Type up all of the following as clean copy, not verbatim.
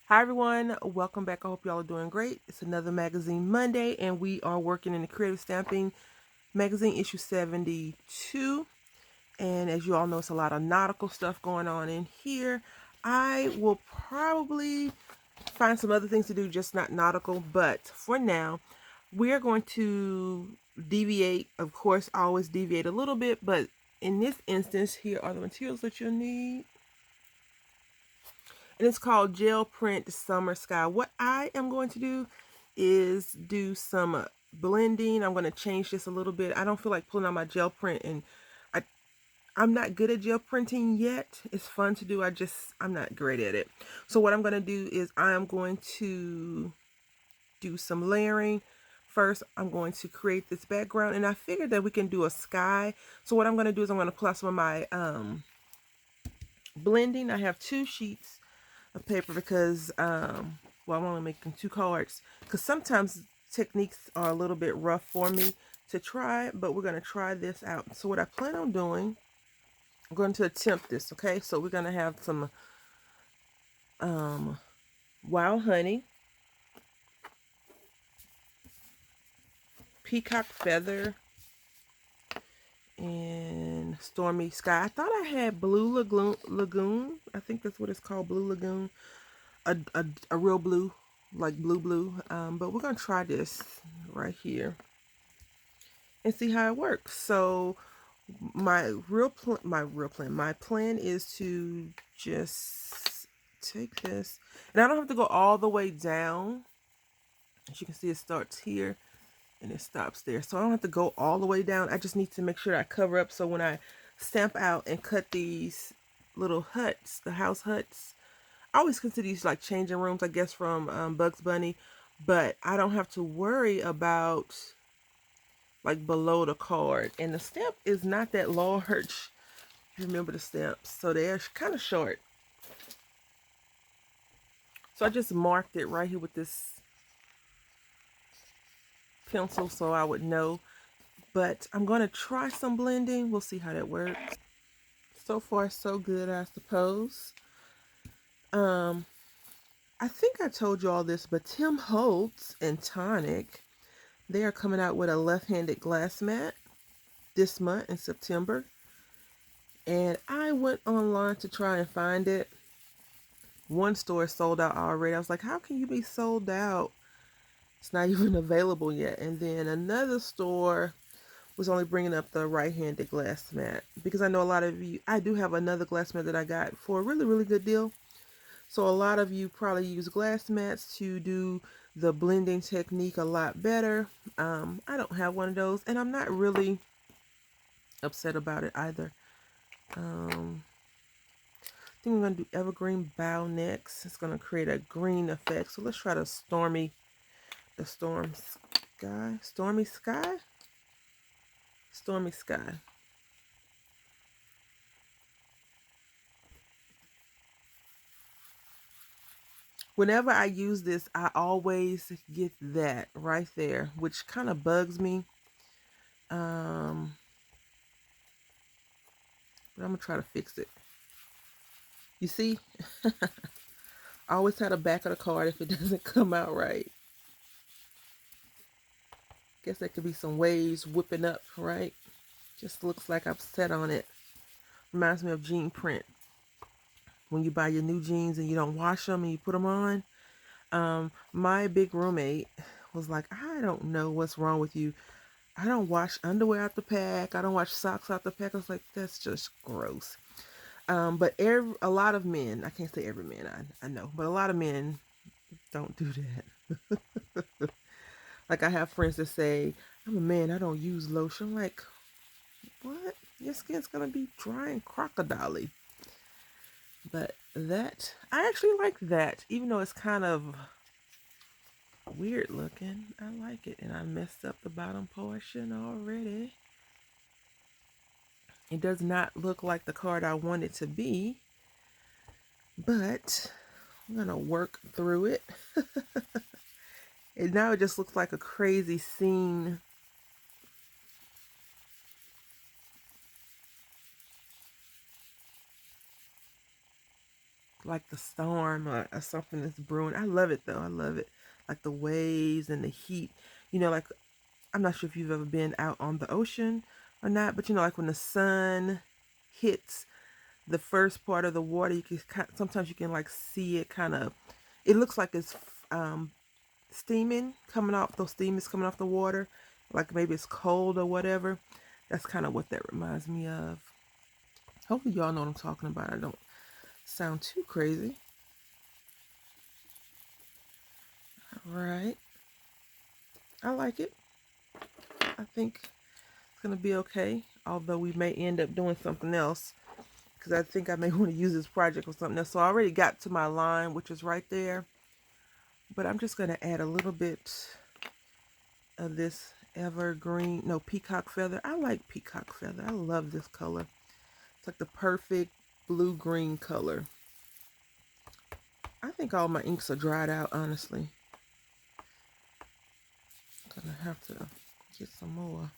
Hi everyone, welcome back. I hope y'all are doing great. It's another Magazine Monday, and we are working in the Creative Stamping Magazine issue 72. And as you all know, it's a lot of nautical stuff going on in here. I will probably find some other things to do, just not nautical, but for now, we are going to deviate. Of course, I always deviate a little bit, but in this instance, here are the materials that you'll need. And it's called Gel Print Summer Sky. What I am going to do is do some blending. I'm going to change this a little bit. I don't feel like pulling out my gel print, and I, I'm not good at gel printing yet. It's fun to do. I'm not great at it. So what I'm going to do is I'm going to do some layering. First, I'm going to create this background, and I figured that we can do a sky. So what I'm going to do is I'm going to pull out some of my blending. I have 2 sheets of paper because well, I'm only making 2 cards because sometimes techniques are a little bit rough for me to try, but we're going to try this out. So what I plan on doing, I'm going to attempt this. Okay, so we're going to have some wild honey, peacock feather, and stormy sky. I thought I had blue lagoon. I think that's what it's called, blue lagoon. A real blue, like blue. But we're gonna try this right here and see how it works. So my plan is to just take this, and I don't have to go all the way down. As you can see, it starts here and it stops there, so I don't have to go all the way down. I just need to make sure I cover up, so when I stamp out and cut these little huts, the house huts, I always consider these like changing rooms, I guess, from Bugs Bunny, but I don't have to worry about like below the card. And the stamp is not that large. Remember the stamps, so they're kind of short. So I just marked it right here with this pencil so I would know. But I'm going to try some blending. We'll see how that works. So far, so good, I suppose. Um, I think I told you all this, but Tim Holtz and Tonic, they are coming out with a left-handed glass mat this month in September. And I went online to try and find it. One store sold out already. I was like, how can you be sold out? It's not even available yet. And then another store was only bringing up the right-handed glass mat, because I know a lot of you, I do have another glass mat that I got for a really, really good deal. So a lot of you probably use glass mats to do the blending technique a lot better. I don't have one of those, and I'm not really upset about it either. I think I'm going to do evergreen bow next. It's going to create a green effect. So let's try the stormy sky. Stormy sky? Stormy sky. Whenever I use this, I always get that right there, which kind of bugs me. But I'm going to try to fix it. You see? I always have the back of the card if it doesn't come out right. Guess there could be some waves whipping up, right? Just looks like I've set on it. Reminds me of jean print. When you buy your new jeans and you don't wash them and you put them on. My big roommate was like, I don't know what's wrong with you. I don't wash underwear out the pack. I don't wash socks out the pack. I was like, that's just gross. But a lot of men, I can't say every man, I know, but a lot of men don't do that. Like, I have friends that say, I'm a man, I don't use lotion. I'm like, what? Your skin's gonna be dry and crocodile-y. But that, I actually like that, even though it's kind of weird looking. I like it. And I messed up the bottom portion already. It does not look like the card I want it to be, but I'm gonna work through it. And now it just looks like a crazy scene. like the storm or something that's brewing. I love it though. I love it. Like the waves and the heat. You know, like I'm not sure if you've ever been out on the ocean or not, but you know, like when the sun hits the first part of the water, you can sometimes you can like see it kind of. It looks like it's um, steaming coming off. Those steam is coming off the water, like maybe it's cold or whatever. That's kind of what that reminds me of. Hopefully, y'all know what I'm talking about. I don't sound too crazy. All right, I like it. I think it's gonna be okay. Although we may end up doing something else because I think I may want to use this project or something else. So I already got to my line, which is right there. But I'm just gonna add a little bit of this evergreen, no, peacock feather. I like peacock feather. I love this color. It's like the perfect blue-green color. I think all my inks are dried out, honestly. I'm gonna have to get some more.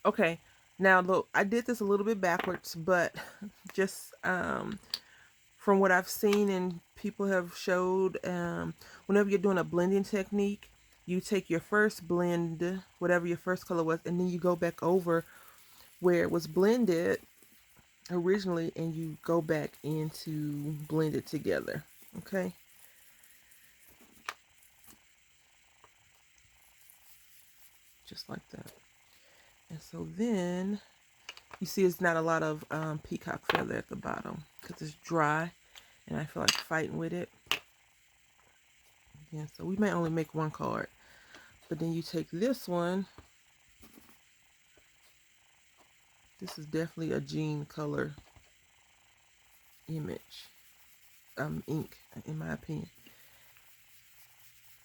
Okay, now look, I did this a little bit backwards, but just from what I've seen and people have showed, whenever you're doing a blending technique, you take your first blend, whatever your first color was, and then you go back over where it was blended originally and you go back into blend it together. Okay. Just like that. And so then you see it's not a lot of peacock feather at the bottom because it's dry and I feel like fighting with it. Yeah, so we may only make one card. But then you take this one. This is definitely a jean color image. Ink, in my opinion.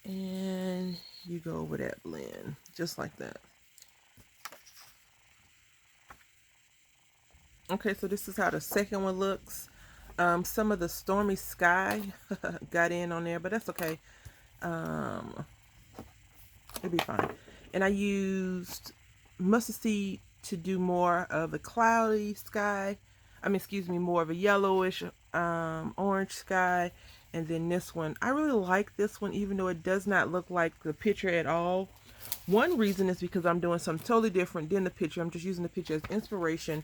And you go over that blend, just like that. Okay, so this is how the second one looks. Some of the stormy sky got in on there, but that's okay. It'll be fine. And I used mustard seed to do more of a cloudy sky. I mean, excuse me, more of a yellowish orange sky. And then this one, I really like this one, even though it does not look like the picture at all. One reason is because I'm doing something totally different than the picture. I'm just using the picture as inspiration,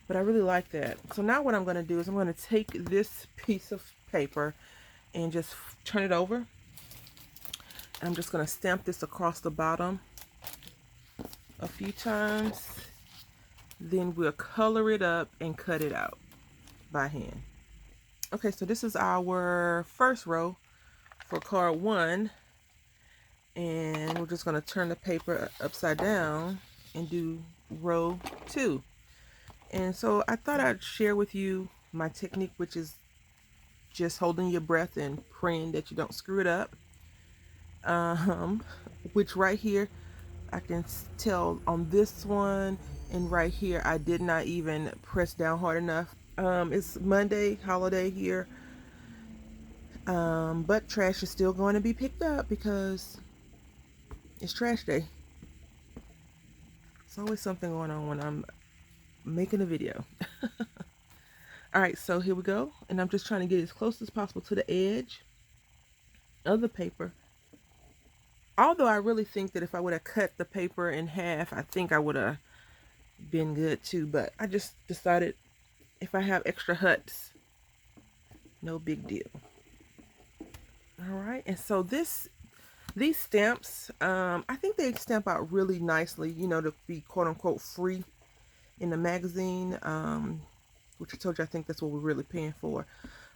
but I really like that. So now what I'm going to do is I'm going to take this piece of paper and just turn it over. I'm just going to stamp this across the bottom a few times. Then we'll color it up and cut it out by hand. Okay, so this is our first row for card 1. And we're just going to turn the paper upside down and do row 2. And so I thought I'd share with you my technique, which is just holding your breath and praying that you don't screw it up. Which right here, I can tell on this one and right here, I did not even press down hard enough. It's Monday, holiday here. But trash is still going to be picked up because it's trash day. It's always something going on when I'm making a video. All right, so here we go. And I'm just trying to get as close as possible to the edge of the paper. Although I really think that if I would have cut the paper in half, I think I would have been good too. But I just decided if I have extra huts, no big deal. All right, and so these stamps, I think they stamp out really nicely, you know, to be quote unquote free in the magazine, which I told you I think that's what we're really paying for.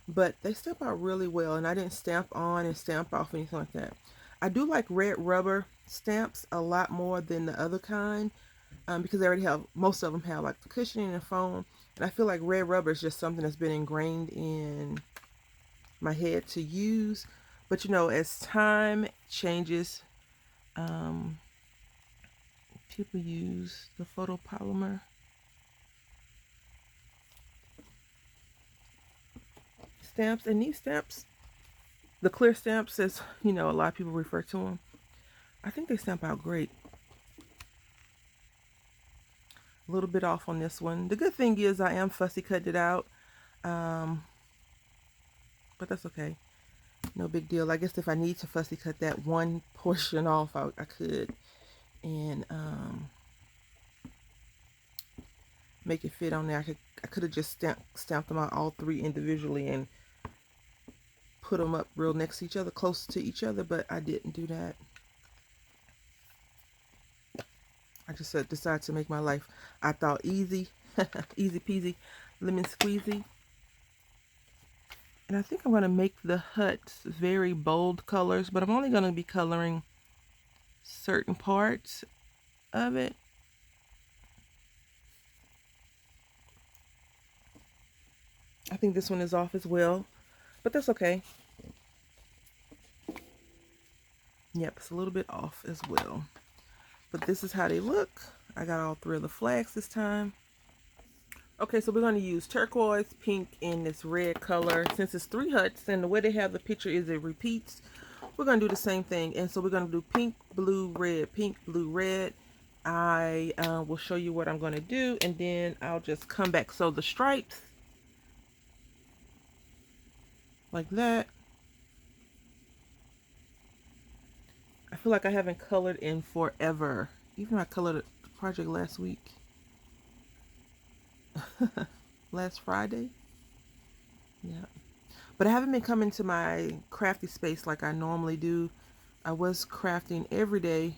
But they stamp out really well, and I didn't stamp on and stamp off anything like that. I do like red rubber stamps a lot more than the other kind, because they already have, most of them have like the cushioning and foam, and I feel like red rubber is just something that's been ingrained in my head to use. But you know, as time changes, people use the photopolymer stamps, and these stamps, the clear stamps, as you know, a lot of people refer to them, I think they stamp out great. A little bit off on this one. The good thing is I am fussy cutting it out. Um, but that's okay. No big deal. I guess if I need to fussy cut that one portion off, I could. And make it fit on there. I could have just stamped them out all three individually and put them up real next to each other, close to each other, but I didn't do that. I just decided to make my life, I thought, easy, easy peasy, lemon squeezy. And I think I'm going to make the huts very bold colors, but I'm only going to be coloring certain parts of it. I think this one is off as well, but that's okay. Yep, it's a little bit off as well. But this is how they look. I got all three of the flags this time. Okay, so we're going to use turquoise, pink, and this red color. Since it's 3 huts, and the way they have the picture is it repeats, we're going to do the same thing. And so we're going to do pink, blue, red, pink, blue, red. I will show you what I'm going to do, and then I'll just come back. So the stripes, like that. I feel like I haven't colored in forever. Even though I colored the project last week. Last Friday. Yeah. But I haven't been coming to my crafty space like I normally do. I was crafting every day.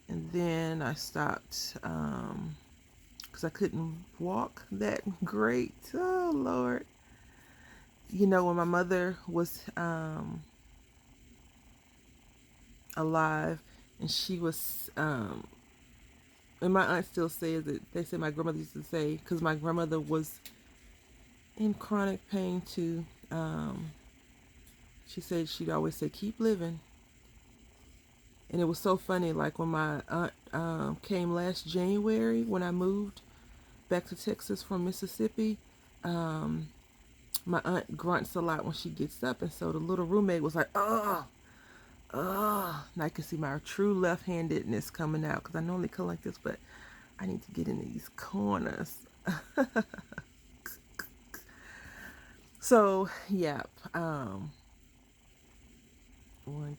And then I stopped because I couldn't walk that great. Oh, Lord. You know, when my mother was alive and she was and my aunt still says it. They say my grandmother used to say, because my grandmother was in chronic pain too. She said she'd always say, keep living. And it was so funny, like when my aunt came last January, when I moved back to Texas from Mississippi, my aunt grunts a lot when she gets up. And so the little roommate was like, oh, and I can see my true left-handedness coming out because I normally color like this, but I need to get in these corners. So, yep. 1,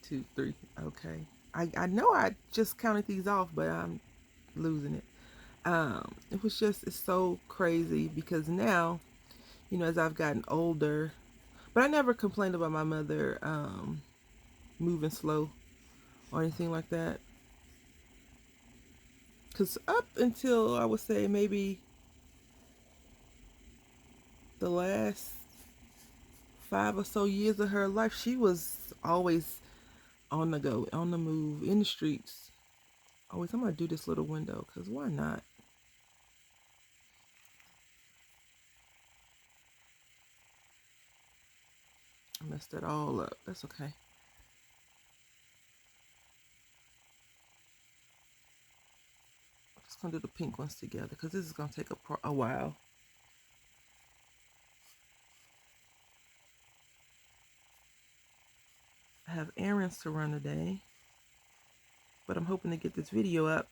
2, 3. Okay. I know I just counted these off, but I'm losing it. It was just, it's so crazy because now, you know, as I've gotten older, but I never complained about my mother moving slow or anything like that. Because up until, I would say, maybe the last 5 or so years of her life, she was always on the go, on the move, in the streets. Always, I'm going to do this little window, because why not? I messed it all up. That's okay. I'm just going to do the pink ones together, because this is going to take a while. I have errands to run today, but I'm hoping to get this video up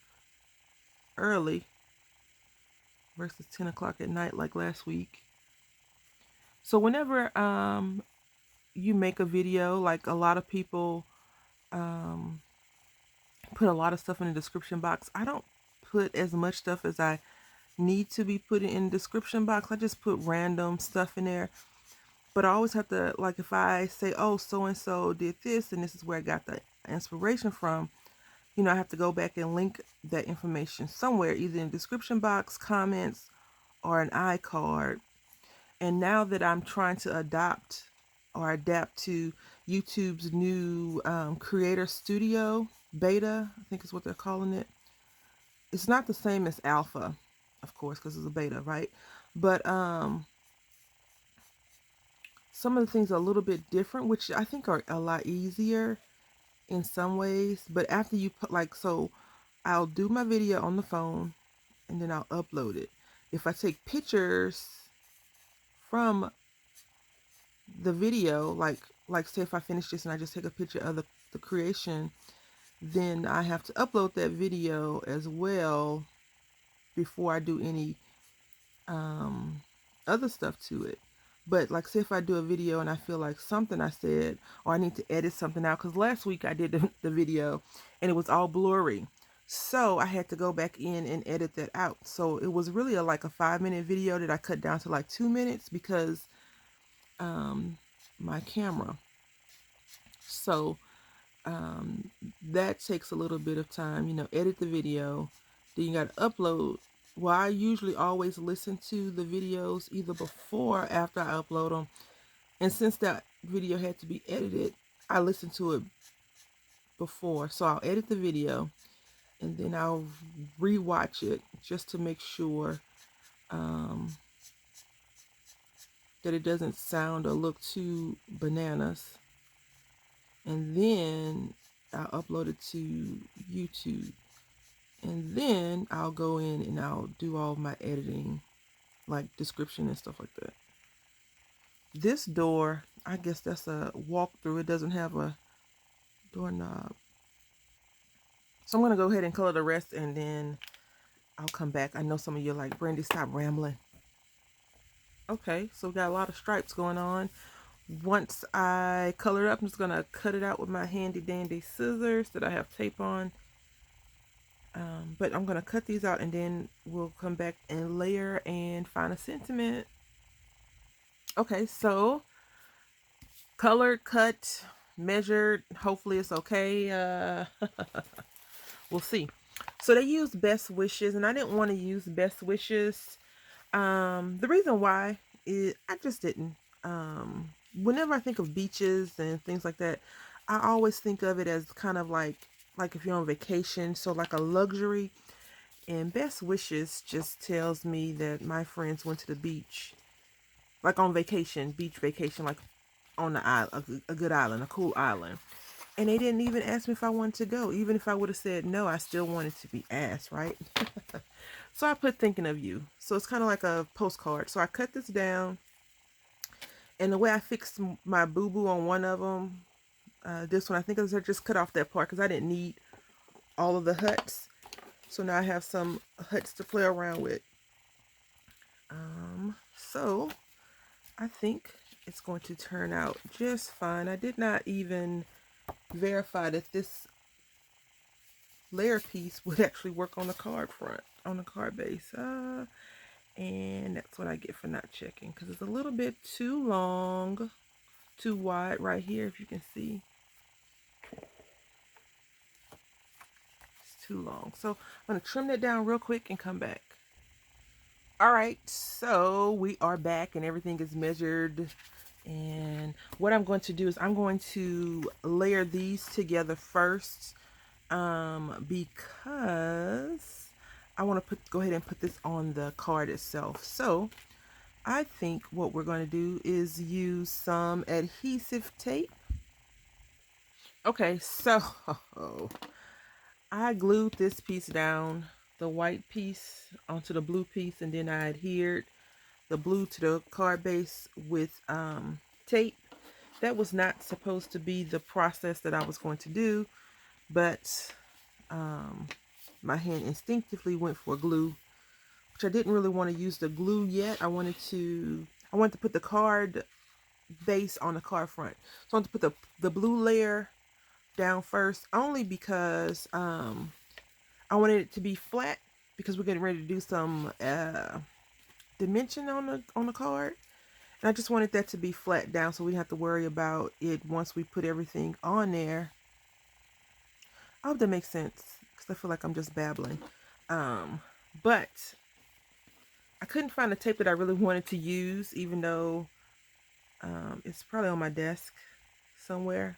early versus 10 o'clock at night like last week. So whenever you make a video, like a lot of people put a lot of stuff in the description box. I don't put as much stuff as I need to be putting in the description box. I just put random stuff in there. But I always have to, like, if I say, oh, so-and-so did this, and this is where I got the inspiration from, you know, I have to go back and link that information somewhere, either in the description box, comments, or an iCard. And now that I'm trying to adapt to YouTube's new Creator Studio beta, I think is what they're calling it. It's not the same as alpha, of course, because it's a beta, right? But some of the things are a little bit different, which I think are a lot easier in some ways. But after you put, like, so I'll do my video on the phone and then I'll upload it. If I take pictures from the video, like say if I finish this and I just take a picture of the creation, then I have to upload that video as well before I do any other stuff to it. But like, say if I do a video and I feel like something I said, or I need to edit something out, because last week I did the video and it was all blurry, so I had to go back in and edit that out. So it was really like a 5-minute video that I cut down to like 2 minutes because my camera. So that takes a little bit of time, edit the video, then you got to upload. Well, I usually always listen to the videos either before or after I upload them. And since that video had to be edited, I listened to it before. So I'll edit the video and then I'll rewatch it just to make sure that it doesn't sound or look too bananas. And then I'll upload it to YouTube. And then I'll go in and I'll do all my editing, like description and stuff like that. This door, I guess that's a walkthrough. It doesn't have a doorknob. So I'm going to go ahead and color the rest and then I'll come back. I know some of you are like, Brandy, stop rambling. Okay, so we got a lot of stripes going on. Once I color it up, I'm just going to cut it out with my handy dandy scissors that I have tape on. But I'm going to cut these out and then we'll come back and layer and find a sentiment. Okay, so colored, cut, measured. Hopefully it's okay. We'll see. So they used Best Wishes, and I didn't want to use Best Wishes. The reason why is I just didn't. Whenever I think of beaches and things like that, I always think of it as kind of like if you're on vacation, so like a luxury. And Best Wishes just tells me that my friends went to the beach, like on vacation, beach vacation, like on the island, a good island, a cool island. And they didn't even ask me if I wanted to go. Even if I would have said no, I still wanted to be asked, right? So I put thinking of you. So it's kind of like a postcard. So I cut this down. And the way I fixed my boo-boo on one of them, this one, I think I just cut off that part because I didn't need all of the huts. So now I have some huts to play around with. So I think it's going to turn out just fine. I did not even verify that this layer piece would actually work on the card front, on the card base. And that's what I get for not checking, because it's a little bit too long, too wide right here, if you can see. It's too long. So I'm going to trim that down real quick and come back. All right, so we are back and everything is measured. And what I'm going to do is I'm going to layer these together first, because I want to go ahead and put this on the card itself. So I think what we're going to do is use some adhesive tape. Okay, so I glued this piece down, the white piece onto the blue piece, and then I adhered the blue to the card base with tape. That was not supposed to be the process that I was going to do, but my hand instinctively went for glue, which I didn't really want to use the glue yet. I wanted to put the card base on the card front. So I wanted to put the blue layer down first, only because I wanted it to be flat, because we're getting ready to do some dimension on the card. And I just wanted that to be flat down so we didn't have to worry about it once we put everything on there. I hope that makes sense, because I feel like I'm just babbling. But I couldn't find the tape that I really wanted to use, even though it's probably on my desk somewhere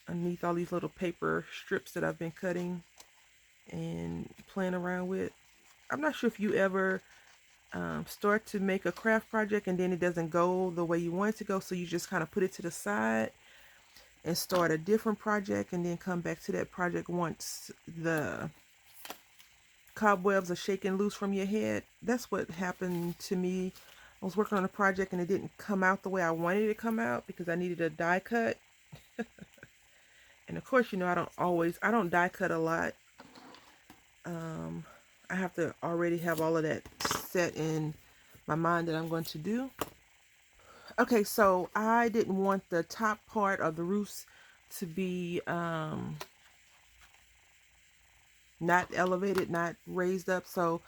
underneath all these little paper strips that I've been cutting and playing around with. I'm not sure if you ever start to make a craft project and then it doesn't go the way you want it to go, so you just kind of put it to the side and start a different project and then come back to that project once the cobwebs are shaking loose from your head. That's what happened to me. I was working on a project and it didn't come out the way I wanted it to come out because I needed a die cut. And of course, I don't die cut a lot. I have to already have all of that set in my mind that I'm going to do. Okay, so I didn't want the top part of the roofs to be not elevated, not raised up. So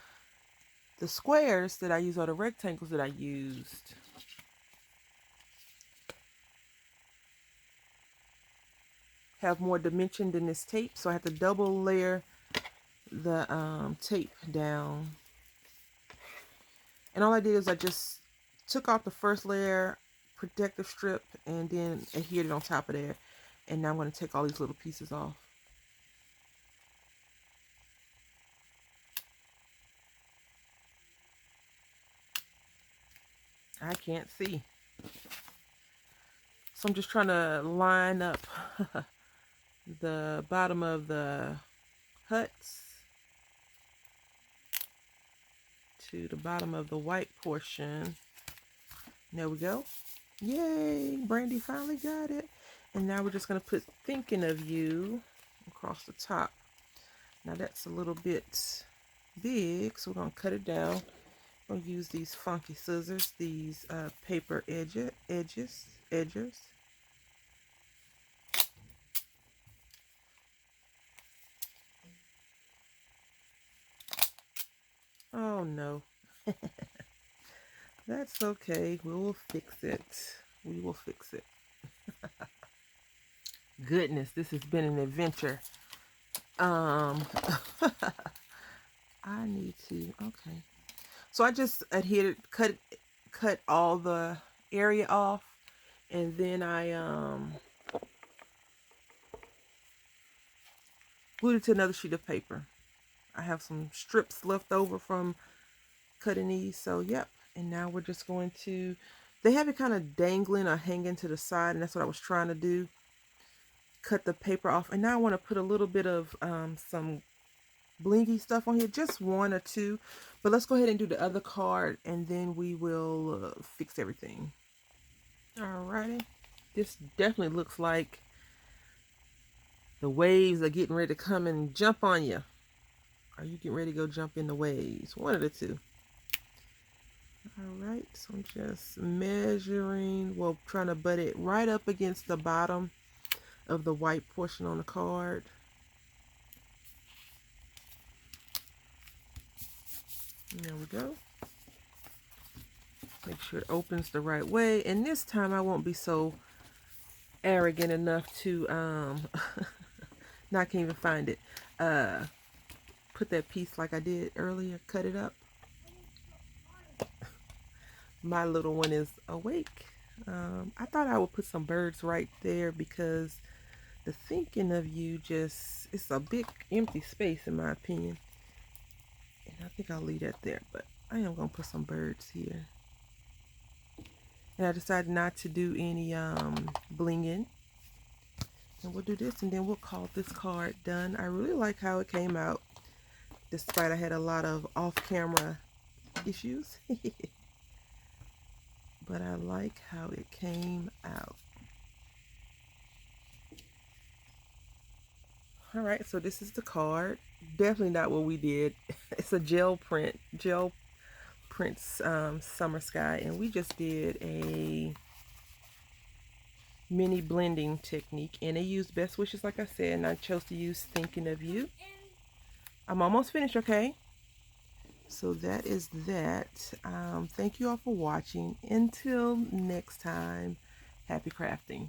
the squares that I used, or the rectangles that I used, have more dimension than this tape. So I have to double layer the tape down. And all I did is I just took off the first layer protective strip and then adhered it on top of there. And now I'm going to take all these little pieces off. I can't see. So I'm just trying to line up the bottom of the huts to the bottom of the white portion. There we go. Yay, Brandy finally got it. And now we're just going to put thinking of you across the top. Now that's a little bit big, so we're going to cut it down. I'm going to use these funky scissors, these paper edgers. Oh no. That's okay. We will fix it. We will fix it. Goodness, this has been an adventure. I need to, okay. So I just adhered, cut all the area off, and then I glued it to another sheet of paper. I have some strips left over from cutting these, so yep. And now we're just going to, they have it kind of dangling or hanging to the side, and that's what I was trying to do. Cut the paper off, and now I want to put a little bit of some blingy stuff on here, just one or two. But let's go ahead and do the other card, and then we will fix everything. Alrighty, this definitely looks like the waves are getting ready to come and jump on you. Are you getting ready to go jump in the waves? One of the two. Alright, so I'm just measuring, well, trying to butt it right up against the bottom of the white portion on the card. There we go. Make sure it opens the right way. And this time I won't be so arrogant enough to, now I can't even find it. Put that piece like I did earlier, cut it up. My little one is awake. I thought I would put some birds right there because the thinking of you just, it's a big empty space in my opinion. And I think I'll leave that there, but I am going to put some birds here. And I decided not to do any blinging. And we'll do this, and then we'll call this card done. I really like how it came out, despite I had a lot of off-camera issues. But I like how it came out. All right, so this is the card. Definitely not what we did. It's a gel prints Summer Sky, and we just did a mini blending technique, and they used Best Wishes like I said, and I chose to use Thinking of You. I'm almost finished, okay? So that is that. Thank you all for watching. Until next time, happy crafting.